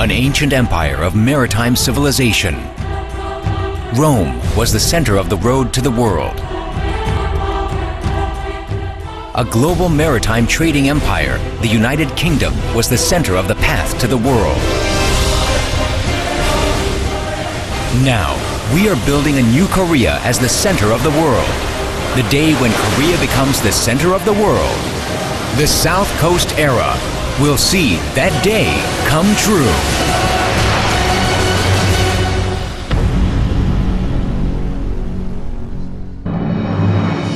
an ancient empire of maritime civilization. Rome was the center of the road to the world. A global maritime trading empire, the United Kingdom was the center of the path to the world. Now, we are building a new Korea as the center of the world. The day when Korea becomes the center of the world. The South Coast era will see that day come true.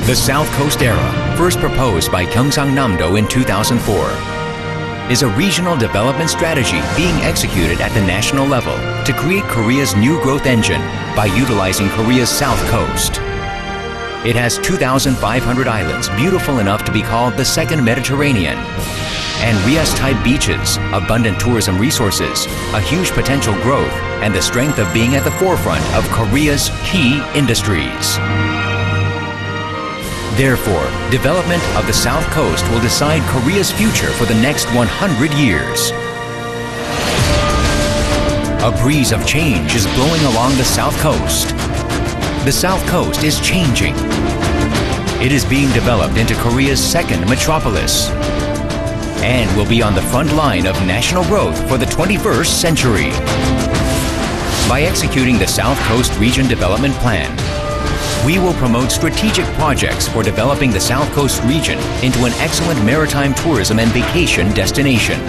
The South Coast era, first proposed by Gyeongsangnam-do in 2004, is a regional development strategy being executed at the national level to create Korea's new growth engine by utilizing Korea's south coast. It has 2,500 islands beautiful enough to be called the second Mediterranean, and Rias-type beaches, abundant tourism resources, a huge potential growth, and the strength of being at the forefront of Korea's key industries. Therefore, development of the South Coast will decide Korea's future for the next 100 years. A breeze of change is blowing along the South Coast. The South Coast is changing. It is being developed into Korea's second metropolis and will be on the front line of national growth for the 21st century. By executing the South Coast Region Development Plan, we will promote strategic projects for developing the South Coast region into an excellent maritime tourism and vacation destination,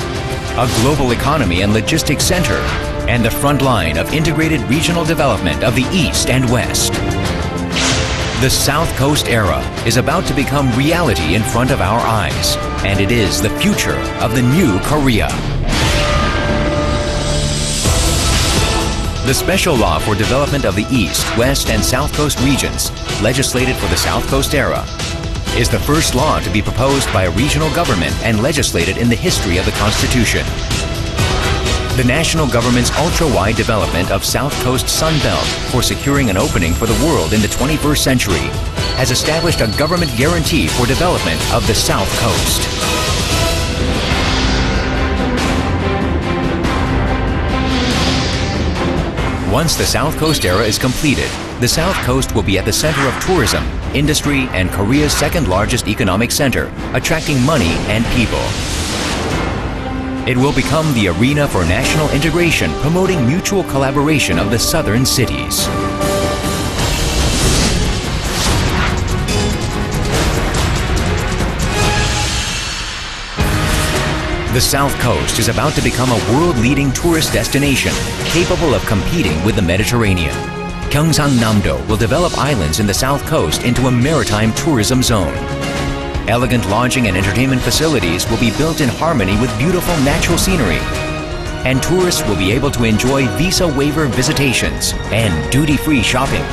a global economy and logistics center, and the front line of integrated regional development of the East and West. The South Coast era is about to become reality in front of our eyes, and it is the future of the new Korea. The special law for development of the East, West, and South Coast regions, legislated for the South Coast era, is the first law to be proposed by a regional government and legislated in the history of the Constitution. The national government's ultra-wide development of South Coast Sunbelt for securing an opening for the world in the 21st century has established a government guarantee for development of the South Coast. Once the South Coast era is completed, the South Coast will be at the center of tourism, industry, and Korea's second largest economic center, attracting money and people. It will become the arena for national integration, promoting mutual collaboration of the southern cities. The South Coast is about to become a world-leading tourist destination capable of competing with the Mediterranean. Gyeongsangnam-do will develop islands in the South Coast into a maritime tourism zone. Elegant lodging and entertainment facilities will be built in harmony with beautiful natural scenery. And tourists will be able to enjoy visa waiver visitations and duty-free shopping.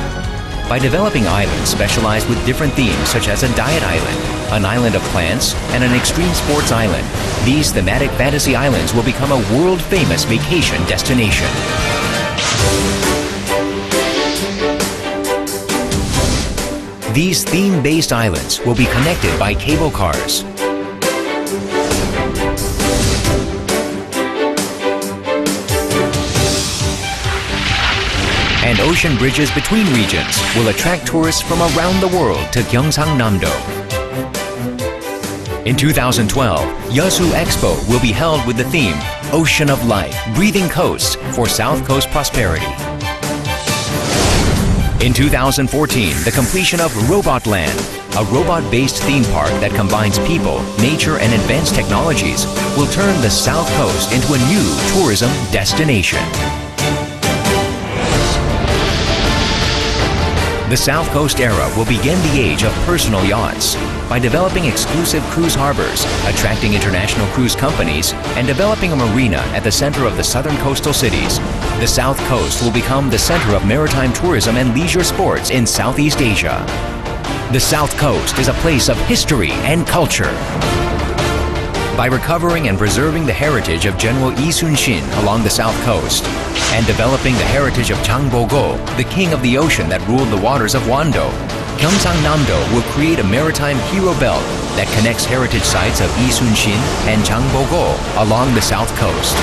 By developing islands specialized with different themes such as a diet island, an island of plants, and an extreme sports island, these thematic fantasy islands will become a world-famous vacation destination. These theme-based islands will be connected by cable cars. And ocean bridges between regions will attract tourists from around the world to Gyeongsangnam-do. In 2012, Yeosu Expo will be held with the theme Ocean of Life, Breathing Coasts for South Coast Prosperity. In 2014, the completion of Robotland, a robot-based theme park that combines people, nature, and advanced technologies, will turn the South Coast into a new tourism destination. The South Coast era will begin the age of personal yachts by developing exclusive cruise harbors, attracting international cruise companies, and developing a marina at the center of the southern coastal cities. The South Coast will become the center of maritime tourism and leisure sports in Southeast Asia. The South Coast is a place of history and culture. By recovering and preserving the heritage of General Lee Sun-shin along the South Coast, and developing the heritage of Changbo-go, the king of the ocean that ruled the waters of Wando, Gyeongsangnam-do will create a maritime hero belt that connects heritage sites of Lee Sun-shin and Changbo-go along the South Coast.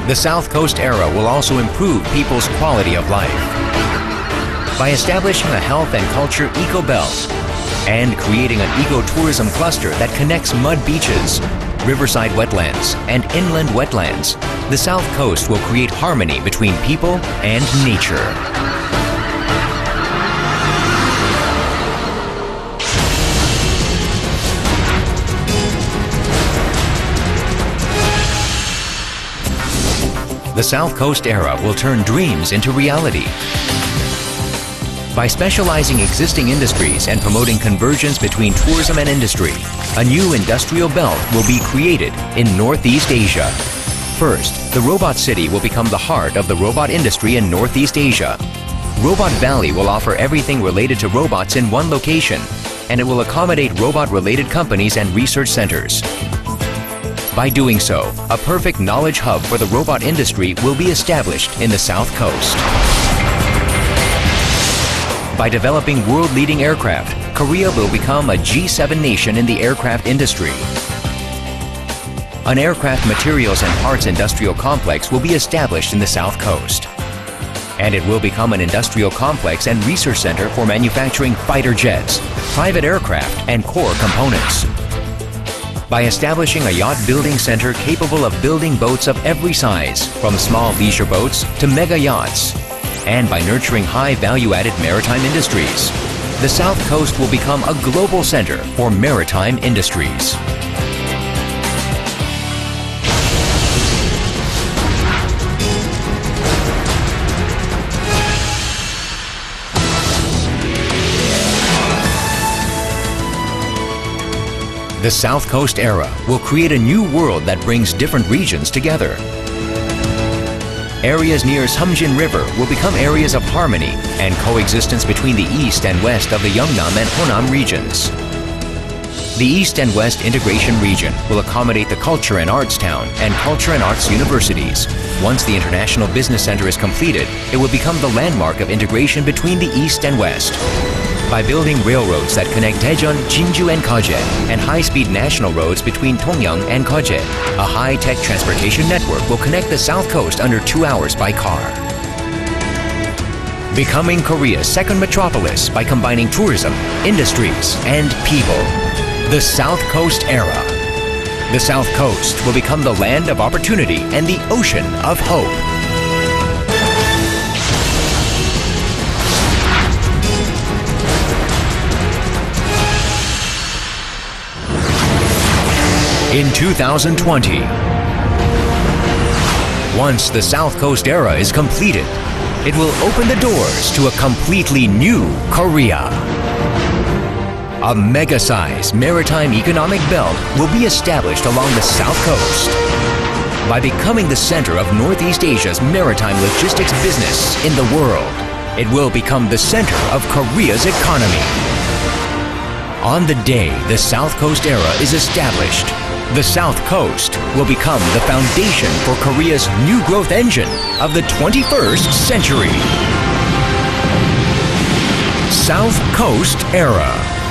The South Coast era will also improve people's quality of life. By establishing a health and culture eco-belt and creating an ecotourism cluster that connects mud beaches, riverside wetlands, and inland wetlands, the South Coast will create harmony between people and nature. The South Coast era will turn dreams into reality. By specializing existing industries and promoting convergence between tourism and industry, a new industrial belt will be created in Northeast Asia. First, the Robot City will become the heart of the robot industry in Northeast Asia. Robot Valley will offer everything related to robots in one location, and it will accommodate robot-related companies and research centers. By doing so, a perfect knowledge hub for the robot industry will be established in the South Coast. By developing world-leading aircraft, Korea will become a G7 nation in the aircraft industry. An aircraft materials and parts industrial complex will be established in the South Coast. And it will become an industrial complex and research center for manufacturing fighter jets, private aircraft, and core components. By establishing a yacht building center capable of building boats of every size, from small leisure boats to mega yachts, and by nurturing high value-added maritime industries, the South Coast will become a global center for maritime industries. The South Coast era will create a new world that brings different regions together. Areas near Samjin River will become areas of harmony and coexistence between the east and west of the Yeongnam and Honam regions. The East and West Integration Region will accommodate the Culture and Arts Town and Culture and Arts Universities. Once the International Business Center is completed, it will become the landmark of integration between the East and West. By building railroads that connect Daejeon, Jinju, and Gyeoje, and high-speed national roads between Tongyang and Gyeoje, a high-tech transportation network will connect the South Coast under 2 hours by car. Becoming Korea's second metropolis by combining tourism, industries, and people. The South Coast era. The South Coast will become the land of opportunity and the ocean of hope. In 2020, once the South Coast era is completed, it will open the doors to a completely new Korea. A mega-sized maritime economic belt will be established along the South Coast. By becoming the center of Northeast Asia's maritime logistics business in the world, it will become the center of Korea's economy. On the day the South Coast era is established, the South Coast will become the foundation for Korea's new growth engine of the 21st century. South Coast era.